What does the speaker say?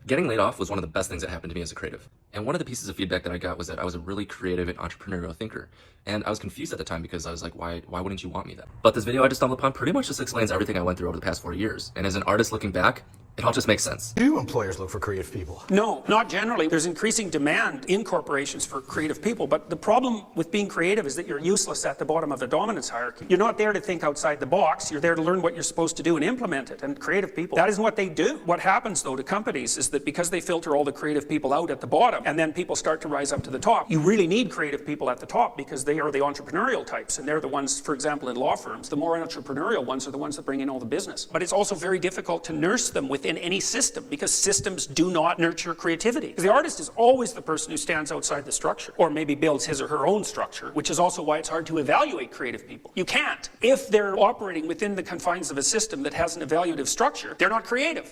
Getting laid off was one of the best things that happened to me as a creative. And one of the pieces of feedback that I got was that I was a really creative and entrepreneurial thinker. And I was confused at the time because I was like, why wouldn't you want me then? But this video I just stumbled upon pretty much just explains everything I went through over the past 4 years. And as an artist looking back, it all just makes sense. Do employers look for creative people? No, not generally. There's increasing demand in corporations for creative people, but the problem with being creative is that you're useless at the bottom of the dominance hierarchy. You're not there to think outside the box. You're there to learn what you're supposed to do and implement it. And creative people, that isn't what they do. What happens, though, to companies is that because they filter all the creative people out at the bottom, and then people start to rise up to the top, you really need creative people at the top because they are the entrepreneurial types, and they're the ones, for example, in law firms, the more entrepreneurial ones are the ones that bring in all the business. But it's also very difficult to nurse them within any system, because systems do not nurture creativity. The artist is always the person who stands outside the structure, or maybe builds his or her own structure, which is also why it's hard to evaluate creative people. You can't. If they're operating within the confines of a system that has an evaluative structure, they're not creative.